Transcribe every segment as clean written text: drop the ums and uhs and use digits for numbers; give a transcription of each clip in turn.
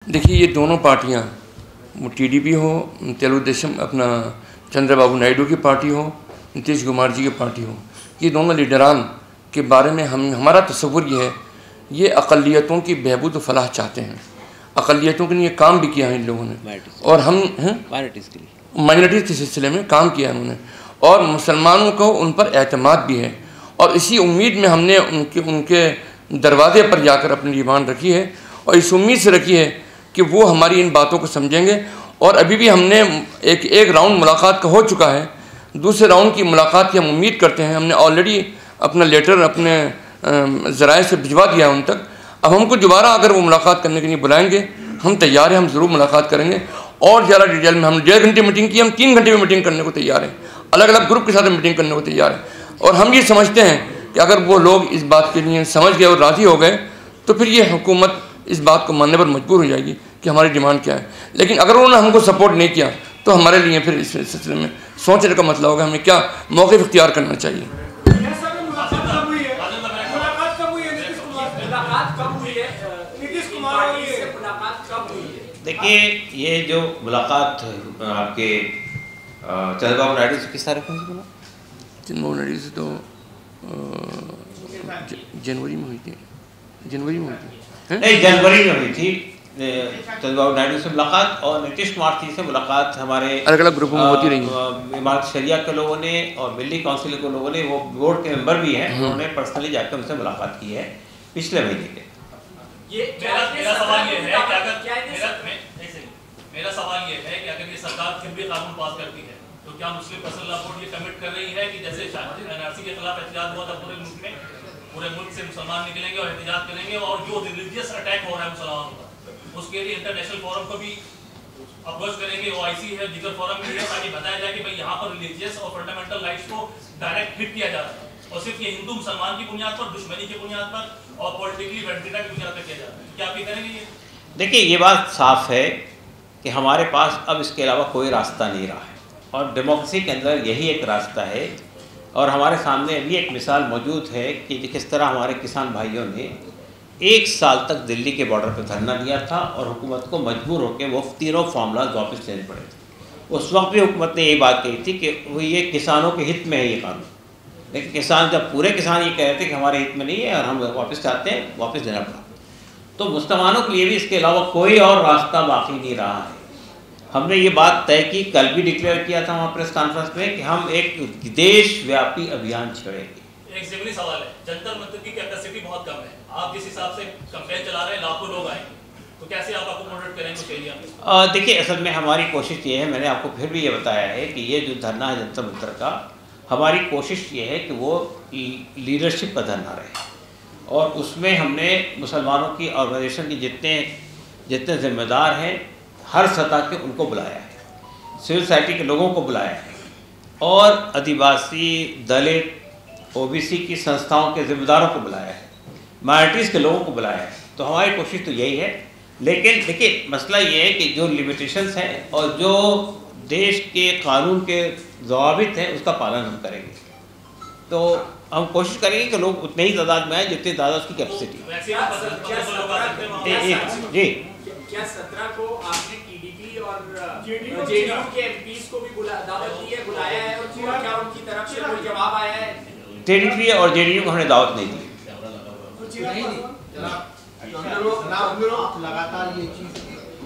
देखिए, ये दोनों पार्टियां, वो टीडीपी हो, तेलुगु देशम अपना चंद्रबाबू नायडू की पार्टी हो, नीतीश कुमार जी की पार्टी हो, ये दोनों लीडरान के बारे में हमारा तस्वुर ये है, ये अक़लियतों की बहबूद व फलाह चाहते हैं। अक़लियतों के लिए काम भी किया है इन लोगों ने, और हम माइनॉरिटीज़ के सिलसिले में काम किया है उन्होंने, और मुसलमानों को उन पर एतमाद भी है। और इसी उम्मीद में हमने उनके दरवाजे पर जाकर अपनी डिमांड रखी है, और इस उम्मीद से रखी है कि वो हमारी इन बातों को समझेंगे। और अभी भी हमने एक राउंड मुलाकात का हो चुका है, दूसरे राउंड की मुलाकात की हम उम्मीद करते हैं। हमने ऑलरेडी अपना लेटर अपने ज़राए से भिजवा दिया है उन तक। अब हमको दोबारा अगर वो मुलाकात करने के लिए बुलाएंगे, हम तैयार हैं, हम ज़रूर मुलाकात करेंगे। और ज़्यादा डिटेल में, हम 1.5 घंटे मीटिंग की, हम 3 घंटे में मीटिंग करने को तैयार हैं, अलग अलग ग्रुप के साथ मीटिंग करने को तैयार हैं। और हम ये समझते हैं कि अगर वो लोग इस बात के लिए समझ गए और राज़ी हो गए, तो फिर ये हुकूमत इस बात को मानने पर मजबूर हो जाएगी कि हमारी डिमांड क्या है। लेकिन अगर उन्होंने हमको सपोर्ट नहीं किया, तो हमारे लिए फिर इस सिलसिले में सोचने का मतलब होगा हमें क्या मौक़िफ़ इख्तियार करना चाहिए। देखिए, ये जो मुलाकात आपके चंद्रबाबू नायडू से किस तारीख में हुई? चंद्रबाबू नायडू से तो जनवरी में हुई थी। नहीं, जनवरी में हुई थी चंद्रबाबू नायडू से मुलाकात, और नीतीश कुमार जी से मुलाकात हमारे अलग अलग ग्रुपों में होती रही है। इमारत शरिया के लोगों ने और मिली काउंसिल के लोगों ने, वो बोर्ड के मेंबर भी हैं, उन्होंने पर्सनली जाकर उनसे मुलाकात की है पिछले महीने के। मेरा सवाल ये है कि अगर ये सरकार फिर भी कानून पास करती है, तो क्या मुस्लिम पर्सनल लॉ बोर्ड ये कमिट कर रही है कि जैसे एनआरसी के खिलाफ एहतजाज हुआ था पूरे मुल्क से मुसलमान निकलेंगे और एहतजाज करेंगे, और जो रिलीजियस अटैक हो रहा है मुसलमानों पर, उसके लिए इंटरनेशनल फोरम को भी अप्रोच करेंगे, OIC है, दीगर फोरम भी है, ताकि बताया जाए कि भाई यहाँ पर रिलीजियस और फंडामेंटल राइट्स को डायरेक्ट हिट किया जा रहा है, और सिर्फ ये हिंदू मुसलमान की बुनियाद पर, दुश्मनी की बुनियाद पर और पॉलिटिकली वेंटिटा की बुनियाद पर किया जा रहा है। क्या आप ये करेंगे? ये देखिए, ये बात साफ है कि हमारे पास अब इसके अलावा कोई रास्ता नहीं रहा है, और डेमोक्रेसी के अंदर यही एक रास्ता है। और हमारे सामने अभी एक मिसाल मौजूद है कि किस तरह हमारे किसान भाइयों ने 1 साल तक दिल्ली के बॉर्डर पर धरना दिया था, और हुकूमत को मजबूर होकर वो तीनों फार्मूलाज वापस लेने पड़े थे। उस वक्त भी हुकूमत ने यही बात कही थी कि वो ये किसानों के हित में है ये कानून, लेकिन किसान, जब पूरे किसान ये कह रहे थे कि हमारे हित में नहीं है और हम वापस चाहते हैं, वापस देना पड़ा। तो मुसलमानों के लिए भी इसके अलावा कोई और रास्ता बाकी नहीं रहा है। हमने ये बात तय की, कल भी डिक्लेयर किया था वहाँ प्रेस कॉन्फ्रेंस में, कि हम एक देशव्यापी अभियान छेड़ेंगे। एक ज़रूरी सवाल है, जंतर मंतर की कैपेसिटी बहुत कम है, आप जिस हिसाब से कैंपेन चला रहे हैं, लाखों लोग आएंगे, तो कैसे आप अकोमोडेट करेंगे उस एरिया में? देखिए, असल में हमारी कोशिश ये है, मैंने आपको फिर भी ये बताया है कि ये जो धरना है जंतर मंतर का, हमारी कोशिश ये है कि वो लीडरशिप का धरना रहे, और उसमें हमने मुसलमानों की ऑर्गेनाइजेशन के जितने जिम्मेदार हैं हर सतह के उनको बुलाया है, सिविल सोसाइटी के लोगों को बुलाया है, और आदिवासी, दलित, OBC की संस्थाओं के जिम्मेदारों को बुलाया है, माइनॉरिटीज़ के लोगों को बुलाया है। तो हमारी कोशिश तो यही है। लेकिन देखिए, मसला ये है कि जो लिमिटेशंस हैं और जो देश के कानून के ज़वाबित हैं, उसका पालन हम करेंगे। तो हम कोशिश करेंगे कि लोग उतने ही तादाद में आए जितनी तादाद की कैपेसिटी। जी, क्या 17 को आपने TDP और JDU के MPs को भी दावत दी है, बुलाया है, और क्या उनकी तरफ से कोई जवाब आया है? TDP और JDU को हमने दावत नहीं दी। लगातार ये चीज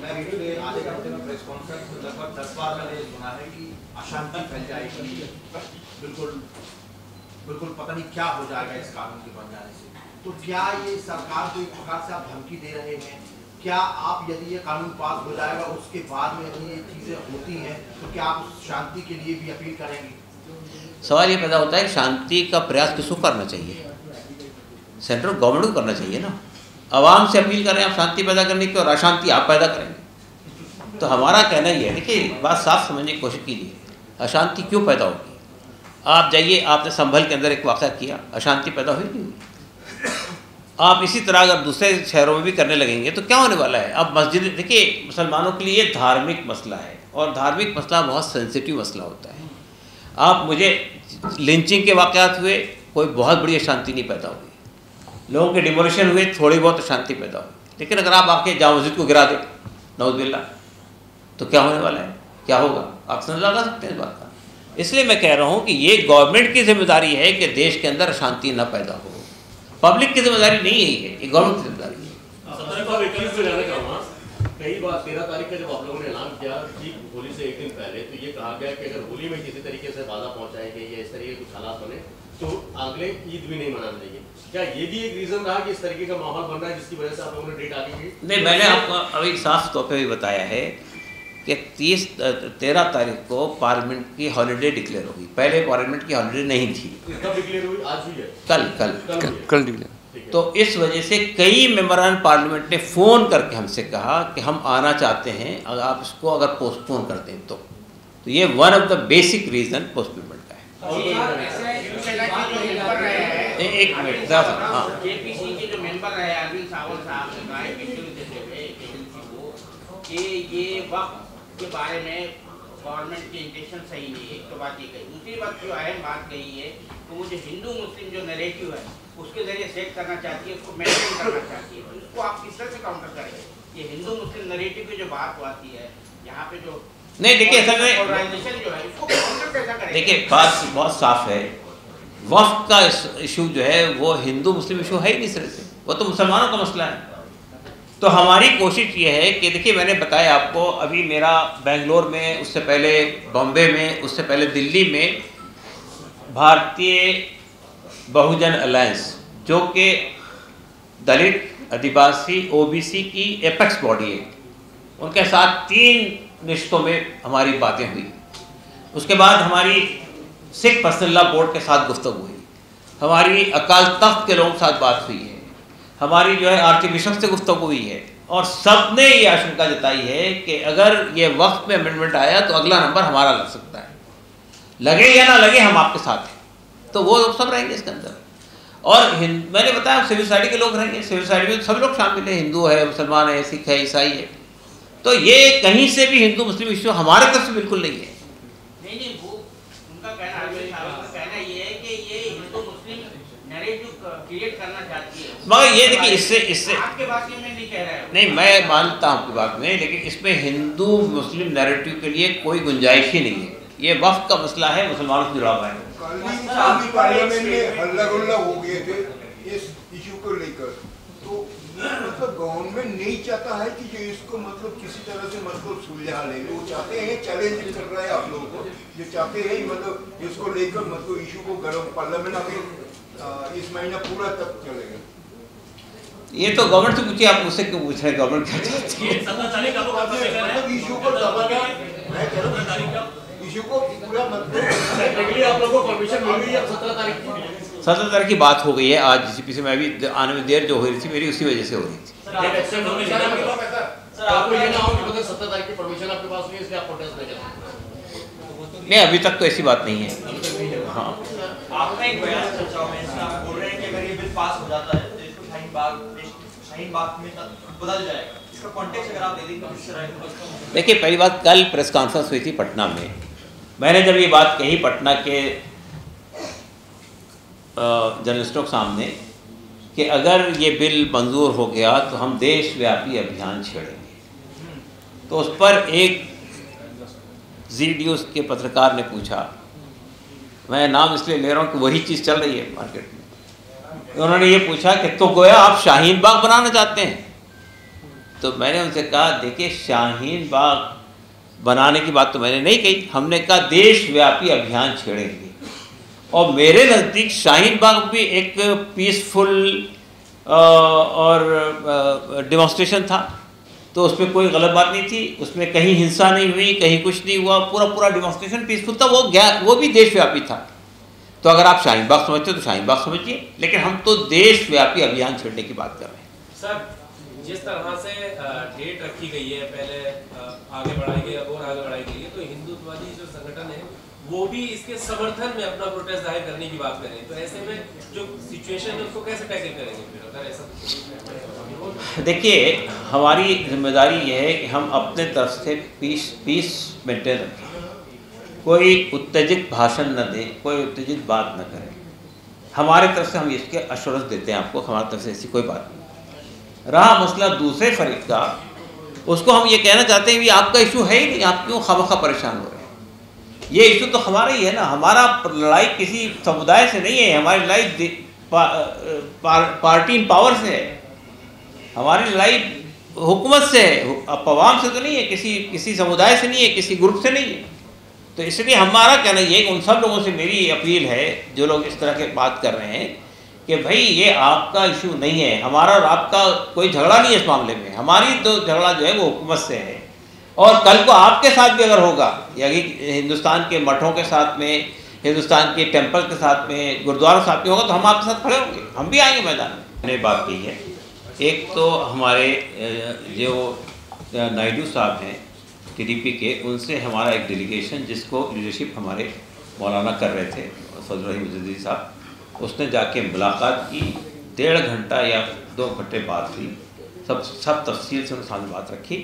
पिछले आधे घंटे में प्रेस कॉन्फ्रेंस लगभग 10 बार मैंने सुना है कि अशांति फैल जाएगी, बिल्कुल पता नहीं क्या हो जाएगा इस कानून के बन जाने से। तो क्या ये सरकार को एक प्रकार से आप धमकी दे रहे हैं? क्या आप, यदि ये कानून पास हो जाएगा, उसके बाद में यदि ये चीज़ें होती हैं, तो क्या आप शांति के लिए भी अपील करेंगे? सवाल ये पैदा होता है कि शांति का प्रयास किसको करना चाहिए? सेंट्रल गवर्नमेंट को करना चाहिए ना। आवाम से अपील करें आप शांति पैदा करने की, और अशांति आप पैदा करेंगे। तो हमारा कहना ही है, देखिए, बात साफ समझने की कोशिश कीजिए, अशांति क्यों पैदा होगी? आप जाइए, आपने संभल के अंदर एक वाक़या किया, अशांति पैदा हुई नहीं हुई? आप इसी तरह अगर दूसरे शहरों में भी करने लगेंगे तो क्या होने वाला है? अब मस्जिद, देखिए, मुसलमानों के लिए धार्मिक मसला है, और धार्मिक मसला बहुत सेंसिटिव मसला होता है। आप मुझे लिंचिंग के वाक़यात हुए, कोई बहुत बड़ी अशांति नहीं पैदा हुई, लोगों के डिमोलिशन हुए, थोड़ी बहुत अशांति पैदा हुई। लेकिन अगर आप आके जामा मस्जिद को गिरा दें, नौजुबिल्ला, तो क्या होने वाला है, क्या होगा, आप समझ लगा सकते हैं इस बात का। इसलिए मैं कह रहा हूँ कि ये गवर्नमेंट की जिम्मेदारी है कि देश के अंदर अशांति न पैदा हो। पब्लिक की जिम्मेदारी नहीं है, ये गवर्नमेंट की जिम्मेदारी है। कई बार 13 तारीख का जब आप लोगों ने ऐलान किया ठीक होली से एक दिन पहले, तो ये कहा गया कि अगर होली में किसी तरीके से बाधा पहुंचाएंगे या इस तरीके कुछ हालात बने तो अगले ईद भी नहीं मनाने देंगे। क्या ये भी एक रीजन रहा कि इस तरीके का माहौल बन रहा है जिसकी वजह से आप लोगों ने डेट आगे की? नहीं, मैंने आपको अभी साफ तौर पर भी बताया है कि 13 तारीख को पार्लियामेंट की हॉलीडे डिक्लेयर होगी। पहले पार्लियामेंट की हॉलीडे नहीं थी। कब डिक्लेयर हुई? आज हुई है? कल डिक्लेयर। तो इस वजह से कई मेंबरान पार्लियामेंट ने फ़ोन करके हमसे कहा कि हम आना चाहते हैं, अगर आप इसको अगर पोस्टपोन कर दें तो ये one of the basic reason postponement का है। एक मिनट, हाँ, जेपीसी के जो मेंबर रहे अरविंद सावंत साहब ने कहा कि ये वक्त के बारे में गवर्नमेंट की इंटेंशन सही नहीं है, तो बात ये कही। दूसरी बात जो अहम बात कही है तो वो जो हिंदू मुस्लिम जो नैरेटिव है उसके जरिए सेट करना चाहती है, उसको मेंटेन करना चाहती है, तो इसको आप किस तरह से काउंटर करेंगे? ये हिंदू मुस्लिम नैरेटिव की जो बात आती है यहाँ पे जो नहीं, देखिए असल में ऑर्गेनाइजेशन जो है इसको काउंटर कैसा करेंगे? देखिए बात बहुत साफ है, वक्फ का इशू जो है वो हिंदू मुस्लिम इशू है ही नहीं सिरे से, वो तो मुसलमानों का मसला है। तो हमारी कोशिश ये है कि देखिए मैंने बताया आपको, अभी मेरा बेंगलोर में, उससे पहले बॉम्बे में, उससे पहले दिल्ली में भारतीय बहुजन अलायंस जो कि दलित, आदिवासी, ओबीसी की एपेक्स बॉडी है, उनके साथ 3 रिश्तों में हमारी बातें हुई। उसके बाद हमारी सिख पर्सनल लॉ बोर्ड के साथ गुफ्तगू हुई, हमारी अकाल तख्त के लोगों के साथ बात हुई है, हमारी जो है आर्च बिशप से गुफ्तगू हुई है, और सब ने ये आशंका जताई है कि अगर ये वक्त में अमेंडमेंट आया तो अगला नंबर हमारा लग सकता है, लगे या ना लगे हम आपके साथ हैं, तो वो लोग सब रहेंगे इसके अंदर। और मैंने बताया सिविल सोसाइटी के लोग रहेंगे, सिविल सोसाइटी में सब लोग शामिल हैं, हिंदू है, मुसलमान है, सिख है, ईसाई है, तो ये कहीं से भी हिंदू मुस्लिम इशू हमारे तरफ से बिल्कुल नहीं है। नहीं, वो उनका कहना ये है कि ये हिंदू मुस्लिम नैरेटिव क्रिएट करना चाहती है, मगर ये देखिए इससे आपके बात में नहीं कह रहा है। नहीं, मैं मानता हूँ आपकी बात में, लेकिन इसमें हिंदू मुस्लिम नैरेटिव के लिए कोई गुंजाइश ही नहीं है। ये वक्फ का मसला है, मुसलमानों से जुड़ा हुआ है। पार्लियामेंट में हल्ला गुल्ला हो गए थे इस इशू को लेकर, तो मतलब गवर्नमेंट नहीं चाहता है कि जो इसको मतलब किसी तरह से मतलब सुलझा ले, वो चाहते हैं, चैलेंज कर रहा है आप लोगों को, जो चाहते हैं मतलब इसको लेकर मतलब इशू को गरम पार्लियामेंट अभी इस महीना पूरा तक चलेगा। ये तो गवर्नमेंट से पूछिए, आप मुझसे क्यों पूछ रहे हैं? गवर्नमेंट क्या चाहती है? मतलब इशू को दबाना, मैं कह रहा हूँ इशू को पूरा मतलब आप लोगों को परमिशन मिल गई है 17 तारीख की? 17 तारीख की बात हो गई है। आज जीसीपी से मैं भी आने में देर जो हो रही थी मेरी, उसी वजह से हो रही थी। आपको ये ना हो कि 17 तारीख की परमिशन आपके पास नहीं है इसलिए आप प्रोटेस्ट नहीं करते? नहीं, अभी तक तो ऐसी बात नहीं है। हाँ, आपका एक बयान चर्चाओं में आप बोल रहे हैं कि अगर ये बिल पास हो जाता है तो इसको शाहीन बाग में बदल जाएगा, इसका कॉन्टेक्स्ट अगर आप दे देंगे तो किस तरह? देखिए पहली बात, कल प्रेस कॉन्फ्रेंस हुई थी पटना में, मैंने जब ये बात कही पटना के जर्नलिस्टों के सामने कि अगर ये बिल मंजूर हो गया तो हम देशव्यापी अभियान छेड़ेंगे, तो उस पर एक जी न्यूज़ के पत्रकार ने पूछा, मैं नाम इसलिए ले रहा हूँ कि वही चीज़ चल रही है मार्केट में, उन्होंने ये पूछा कि तो गोया आप शाहीन बाग बनाना चाहते हैं? तो मैंने उनसे कहा देखिए शाहीन बाग बनाने की बात तो मैंने नहीं कही, हमने कहा देशव्यापी अभियान छेड़ेंगे। और मेरे नज़दीक शाहीन बाग भी एक पीसफुल और डेमोन्स्ट्रेशन था, तो उसमें कोई गलत बात नहीं थी, उसमें कहीं हिंसा नहीं हुई, कहीं कुछ नहीं हुआ, पूरा डेमोन्स्ट्रेशन पीसफुल था, वो भी देशव्यापी था। तो अगर आप शाहीन बाग समझते हो तो शाहीन बाग समझिए, लेकिन हम तो देशव्यापी अभियान छेड़ने की बात कर रहे हैं। सर, जिस तरह से डेट रखी गई है, पहले आगे बढ़ाई गई, अब और आगे बढ़ाई गई है, तो हिंदुत्ववादी जो संगठन है वो भी इसके समर्थन में अपना प्रोटेस्ट जाहिर करने की बात करें, तो ऐसे में जो सिचुएशन है उसको कैसे टैकल करेंगे फिर अगर ऐसा? देखिए हमारी जिम्मेदारी ये है कि हम अपने तरफ से पीस मेंटेन रखें, कोई उत्तेजित भाषण न दें, कोई उत्तेजित बात न करें। हमारे तरफ से हम इसके एश्योरेंस देते हैं आपको, हमारी तरफ से ऐसी कोई बात नहीं। रहा मसला दूसरे फरीक का उसको हम ये कहना चाहते हैं कि आपका इशू है ही नहीं, आप क्यों खामखा परेशान हो रहे हैं? ये इशू तो हमारा ही है ना, हमारा लड़ाई किसी समुदाय से नहीं है, हमारी लड़ाई पार्टी इन पावर से है, हमारी लड़ाई हुकूमत से है, अवाम से तो नहीं है, किसी समुदाय से नहीं है, किसी ग्रुप से नहीं है। तो इसलिए हमारा कहना ये है कि उन सब लोगों से मेरी अपील है जो लोग इस तरह के बात कर रहे हैं कि भाई ये आपका इशू नहीं है, हमारा और आपका कोई झगड़ा नहीं है इस मामले में, हमारी तो झगड़ा जो है वो हुकूमत से है। और कल को आपके साथ भी अगर होगा, यानी हिंदुस्तान के मठों के साथ में, हिंदुस्तान के टेम्पल के साथ में, गुरुद्वारों के साथ में होगा, तो हम आपके साथ खड़े होंगे, हम भी आएंगे मैदान में। मैंने बात की है, एक तो हमारे जो नायडू साहब हैं टीडीपी के, उनसे हमारा एक डेलीगेशन जिसको लीडरशिप हमारे मौलाना कर रहे थे फजल रहीम मुजद्दिदी साहब, उसने जाके मुलाकात की, 1.5 घंटा या 2 घंटे बात हुई, सब तफसील से उनके सामने बात रखी,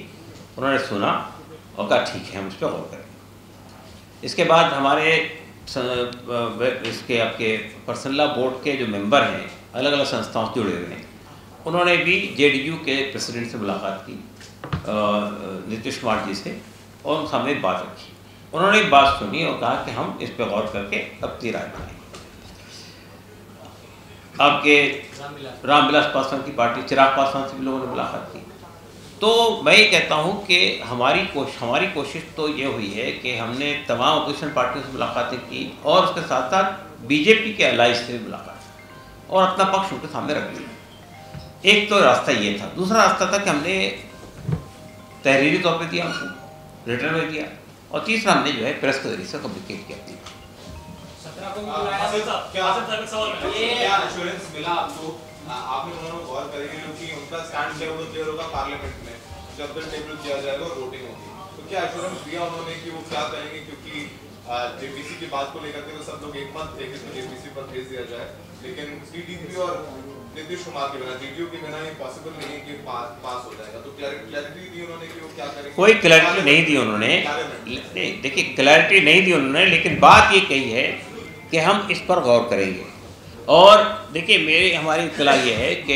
उन्होंने सुना और कहा ठीक है हम इस पर गौर करेंगे। इसके बाद हमारे इसके आपके पर्सनल बोर्ड के जो मेंबर हैं अलग अलग संस्थाओं से जुड़े हुए हैं, उन्होंने भी जेडीयू के प्रेसिडेंट से मुलाकात की नीतीश कुमार जी से, और उनके सामने बात रखी, उन्होंने बात सुनी और कहा कि हम इस पर गौर करके अपनी राय बनाएंगे। आपके रामविलास पासवान की पार्टी चिराग पासवान से भी लोगों ने मुलाकात की। तो मैं ये कहता हूँ कि हमारी कोशिश तो ये हुई है कि हमने तमाम अपोजिशन पार्टियों से मुलाकातें की और उसके साथ साथ बीजेपी के अलाइज से भी मुलाकात और अपना पक्ष उनके सामने रख दिया। एक तो रास्ता ये था, दूसरा रास्ता था कि हमने तहरीरी तौर पर दिया, उनको रिटर्न में दिया, और तीसरा हमने जो है प्रेस के जरिए से कम्युनिकेट किया। आपने दोनों गौर करेंगे क्योंकि उनका स्टैंड जो है वो क्लियर होगा पार्लियामेंट में जब बिल टेबल किया जाएगा और वोटिंग होगी, तो क्या एश्योरेंस दिया उन्होंने कि वो क्या करेंगे? क्योंकि जेपीसी की बात को लेकर के तो सब लोग एक मत थे कि जेपीसी पर भेज दिया जाए, लेकिन टीडीपी और नीतीश कुमार के बिना, जेडीयू के बिना ये पॉसिबल नहीं है कि पास हो जाएगा। तो क्लैरिटी दी उन्होंने कि वो क्या करेंगे? कोई क्लैरिटी नहीं दी उन्होंने, देखिए क्लैरिटी नहीं दी उन्होंने, लेकिन बात ये कही है कि हम इस पर गौर करेंगे। और देखिए हमारी इत्तला ये है कि